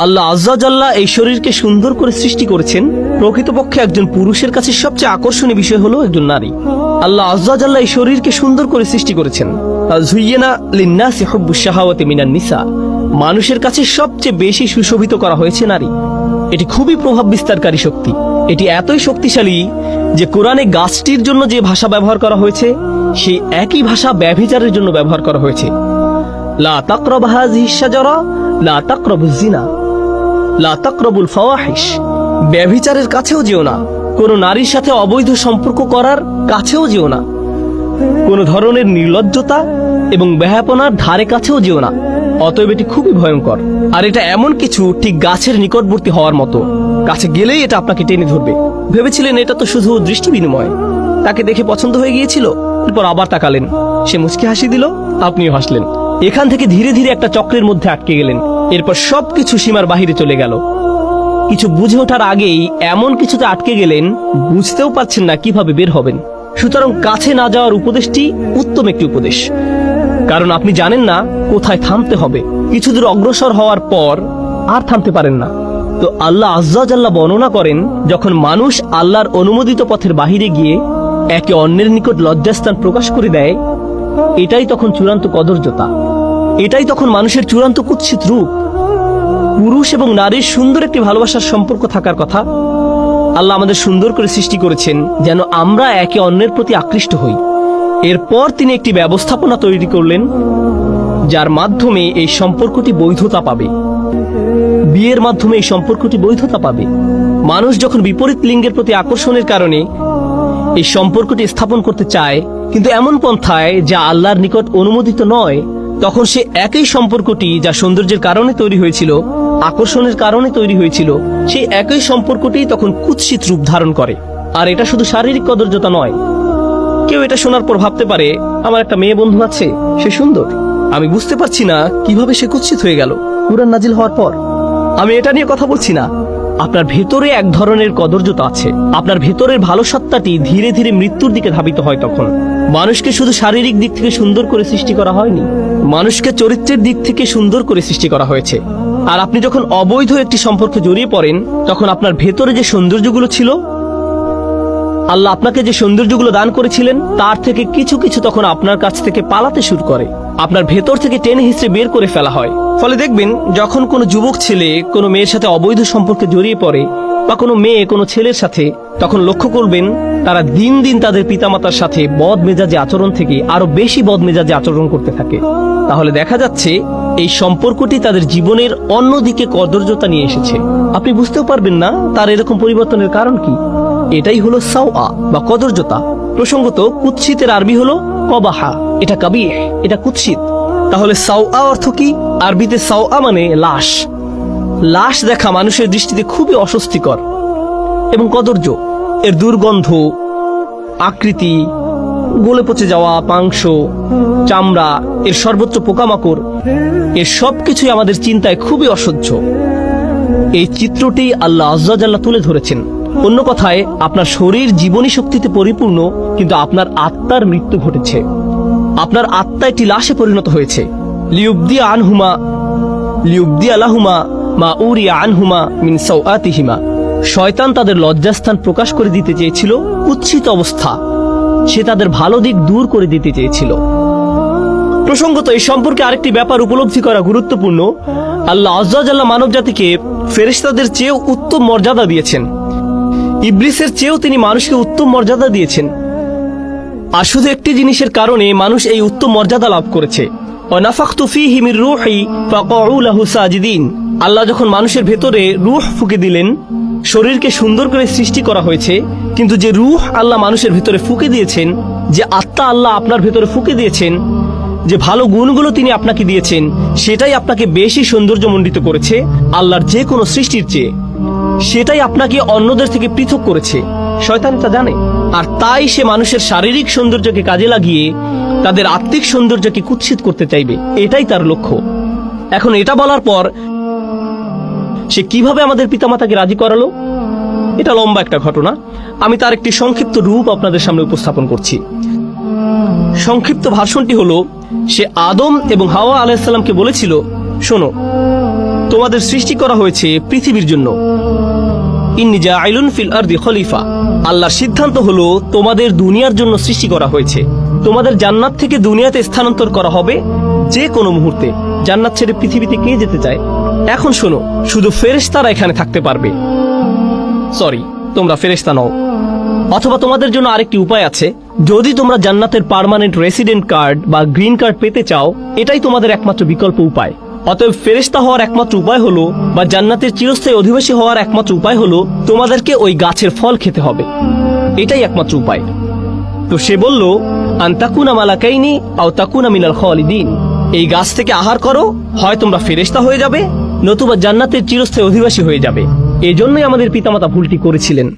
আল্লাহ আজ্জা জাল্লা এই শরীরকে সুন্দর করে সৃষ্টি করেছেন। প্রকৃতপক্ষে একজন পুরুষের কাছে সবচেয়ে আকর্ষণীয় বিষয় হলো একজন নারী। আল্লাহ আজ্জা জাল্লা এই শরীরকে সুন্দর করে সৃষ্টি করেছেন। যুয়্যিনা লিন্নাসি হুব্বুশ শাহাওয়াতি মিনান নিসা, মানুষের কাছে সবচেয়ে বেশি সুশোভিত করা হয়েছে নারী। এটি খুবই প্রভাব বিস্তারকারী শক্তি। এটি এতই শক্তিশালী যে কোরআনে গাছটির জন্য যে ভাষা ব্যবহার করা হয়েছে সেই একই ভাষা ব্যভিচারের জন্য ব্যবহার করা হয়েছে। লা তাকরাবু হাযিহিশ শাজারা লা তাকরাবুজ জিনা লা তাকরাবুল ফাওয়াহিশ, ব্যভিচারের কাছেও যেও না, কোন নারীর সাথে অবৈধ সম্পর্ক করার কাছেও যেও না, কোন ধরনের নির্লজ্জতা এবং বেহায়াপনার ধারে কাছেও যেও না। অতএব এটি খুবই ভয়ঙ্কর। আর এটা এমন কিছু ঠিক গাছের নিকটবর্তী হওয়ার মতো, কাছে গেলেই এটা আপনাকে টেনে ধরবে। ভেবেছিলেন এটা তো শুধু দৃষ্টি বিনিময়, তাকে দেখে পছন্দ হয়ে গিয়েছিল, এরপর আবার তাকালেন, সে মুচকি হাসি দিল, আপনিও হাসলেন। এখান থেকে ধীরে ধীরে একটা চক্রের মধ্যে আটকে গেলেন। এরপর সবকিছু সীমার বাহিরে চলে গেল। কিছু বুঝে ওঠার আগেই এমন কিছুতে আটকে গেলেন, বুঝতেও পারছেন না কিভাবে বের হবেন। সুতরাং কাছে না যাওয়ার উপদেশটি উত্তম একটি উপদেশ, কারণ আপনি জানেন না কোথায় থামতে হবে। কিছু দূর অগ্রসর হওয়ার পর আর থামতে পারেন না। তো আল্লাহ আজ্জা জাল্লা বর্ণনা করেন, যখন মানুষ আল্লাহর অনুমোদিত পথের বাহিরে গিয়ে একে অন্যের নিকট লজ্জাস্থান প্রকাশ করে দেয়, এটাই তখন চূড়ান্ত কদর্যতা, এটাই তখন মানুষের চূড়ান্ত কুৎসিত রূপ। পুরুষ এবং নারীর সুন্দর একটি ভালোবাসার সম্পর্ক থাকার কথা। আল্লাহ আমাদের সুন্দর করে সৃষ্টি করেছেন যেন আমরা একে অন্যের প্রতি আকৃষ্ট হই। এরপর তিনি একটি ব্যবস্থাপনা তৈরি করলেন যার মাধ্যমে এই সম্পর্কটি বৈধতা পাবে। বিয়ের মাধ্যমে এই সম্পর্কটি বৈধতা পাবে। মানুষ যখন বিপরীত লিঙ্গের প্রতি আকর্ষণের কারণে এই সম্পর্কটি স্থাপন করতে চায়, কিন্তু এমন পন্থায় যা আল্লাহর নিকট অনুমোদিত নয়, তখন সে একই সম্পর্কটি যা সৌন্দর্যের কারণে তৈরি হয়েছিল, আকর্ষণের কারণে তৈরি হয়েছিল, সেই একই সম্পর্কটি তখন কুৎসিত রূপ ধারণ করে। আর এটা শুধু শারীরিক কদর্যতা নয়। কেউ এটা শোনার পর ভাবতে পারে, আমার একটা মেয়ে বন্ধু আছে, সে সুন্দর, আমি বুঝতে পারছি না কিভাবে সে কুৎসিত হয়ে গেল কুরআন নাজিল হওয়ার পর। আমি এটা নিয়ে কথা বলছি না। আপনার ভেতরে এক ধরনের কদর্যতা আছে। আপনার ভেতরের ভালো সত্তাটি ধীরে ধীরে মৃত্যুর দিকে ধাবিত হয়। তখন মানুষকে শুধু শারীরিক দিক থেকে সুন্দর করে সৃষ্টি করা হয়নি, মানুষকে চরিত্রের দিক থেকে সুন্দর করে সৃষ্টি করা হয়েছে। আর আপনি যখন অবৈধ একটি সম্পর্কে জড়িয়ে পড়েন, তখন আপনার ভেতরে যে সৌন্দর্যগুলো ছিল, আল্লাহ আপনাকে যে সৌন্দর্যগুলো দান করেছিলেন, তার থেকে কিছু কিছু তখন আপনার কাছ থেকে পালাতে শুরু করে। আপনার ভেতর থেকে টেনে হিঁচড়ে বের করে ফেলা হয়। ফলে দেখবেন, যখন কোনো যুবক ছেলে কোনো মেয়ের সাথে অবৈধ সম্পর্কে জড়িয়ে পড়ে, বা কোনো মেয়ে কোনো ছেলের সাথে, তখন লক্ষ্য করবেন তারা দিন দিন তাদের পিতামাতার সাথে বদ মেজাজে আচরণ থেকে আরো বেশি বদ মেজাজে আচরণ করতে থাকে। তাহলে দেখা যাচ্ছে এই সম্পর্কটি তাদের জীবনের অন্যদিকে কদর্যতা নিয়ে এসেছে। আপনি বুঝতেও পারবেন না তার এরকম পরিবর্তনের কারণ কি। এটাই হলো সাওয়া বা কদর্যতা। প্রসঙ্গত, কুৎসিতের আরবি হলো কবাহা, এটা কাবিহ, এটা কুৎসিত। তাহলে সাওয়া অর্থ কি? আরবিতে সাওয়া মানে লাশ। লাশ দেখা মানুষের দৃষ্টিতে খুবই অস্বস্তিকর এবং কদর্য। এর দুর্গন্ধ, আকৃতি, গলে পচে যাওয়া মাংস, চামড়া, এর সর্বোচ্চ পোকামাকড়, এর সবকিছুই আমাদের চিন্তায় খুবই অসহ্য। এই চিত্রটি আল্লাহ আজ্জা জাল্লা তুলে ধরেছেন। অন্য কথায়, আপনার শরীর জীবনী শক্তিতে পরিপূর্ণ, কিন্তু আপনার আত্মার মৃত্যু ঘটেছে। আপনার আত্মা একটি লাশে পরিণত হয়েছে। লিউবদি আলাহুমা মা উরিয়া আনহুমা মিন সাওআতিহিমা। শয়তান তাদের লজ্জাস্থান প্রকাশ করে দিতে চেয়েছিল, কুৎসিত অবস্থা, সে তাদের ভালো দিক দূর করে দিতে চেয়েছিল। প্রসঙ্গত, এই সম্পর্কে আরেকটি ব্যাপার উপলব্ধি করা গুরুত্বপূর্ণ। আল্লাহ আজ্জা জাল্লা মানব জাতিকে ফেরেশতাদের চেয়েও উত্তম মর্যাদা দিয়েছেন। ইবলিসের চেয়েও তিনি মানুষকে উত্তম মর্যাদা দিয়েছেন। আর শুধু একটি জিনিসের কারণে মানুষ এই উত্তম মর্যাদা লাভ করেছে। ওয়ানাফাখতু ফীহি মির রূহি ফাকাউ লাহু সাজিদিন। আল্লাহ যখন মানুষের ভেতরে রূহ ফুঁকে দিলেন, শরীরকে সুন্দর করে সৃষ্টি করা হয়েছে, কিন্তু যে রূহ আল্লাহ মানুষের ভেতরে ফুঁকে দিয়েছেন, যে আত্মা আল্লাহ আপনার ভেতরে ফুঁকে দিয়েছেন, যে ভালো গুণগুলো তিনি আপনাকে দিয়েছেন, সেটাই আপনাকে বেশি সৌন্দর্যমণ্ডিত করেছে আল্লাহর যে কোনো সৃষ্টির চেয়ে। সেটাই আপনাকে অন্যদের থেকে পৃথক করেছে। শয়তান তা জানে, আর তাই সে মানুষের শারীরিক সৌন্দর্যকে কাজে লাগিয়ে তাদের আত্মিক সৌন্দর্যকে কুৎসিত করতে চাইবে। এটাই তার লক্ষ্য। এখন এটা বলার পর সে কিভাবে আমাদের পিতামাতাকে রাজি করালো, এটা লম্বা একটা ঘটনা। আমি তার একটি সংক্ষিপ্ত রূপ আপনাদের সামনে উপস্থাপন করছি। সংক্ষিপ্ত ভাষণটি হলো, সে আদম এবং হাওয়া আলাইহিস সালামকে বলেছিল, শোনো, তোমাদের সৃষ্টি করা হয়েছে পৃথিবীর জন্য। ইন্নী জাইলুন ফিল আরদি খলিফা, আল্লাহর সিদ্ধান্ত হলো তোমাদের দুনিয়ার জন্য সৃষ্টি করা হয়েছে। তোমাদের জান্নাত থেকে দুনিয়াতে স্থানান্তর করা হবে যে কোনো মুহূর্তে। জান্নাত ছেড়ে পৃথিবীতে কে যেতে চায়? এখন শোনো, শুধু ফেরেশতারা এখানে থাকতে পারবে। সরি, তোমরা ফেরেশতা নও। অথবা তোমাদের জন্য আরেকটি উপায় আছে, যদি তোমরা জান্নাতের পার্মানেন্ট রেসিডেন্ট কার্ড বা গ্রিন কার্ড পেতে চাও, এটাই তোমাদের একমাত্র বিকল্প উপায়। অতএব ফেরেশতা হওয়ার একমাত্র উপায় হলো, বা জান্নাতের চিরস্থায়ী অধিবাসী হওয়ার একমাত্র উপায় হলো, তোমাদেরকে ওই গাছের ফল খেতে হবে। এটাই একমাত্র উপায়। তো সে বলল, আনতাকুনা মালাকাইনি আও তাকুনা মিনাল খালিদিন, এই গাছ থেকে আহার করো, হয় তোমরা ফেরেশতা হয়ে যাবে, নতুবা জান্নাতের চিরস্থায়ী অধিবাসী হয়ে যাবে। এজন্যই আমাদের পিতামাতা ভুলটি করেছিলেন।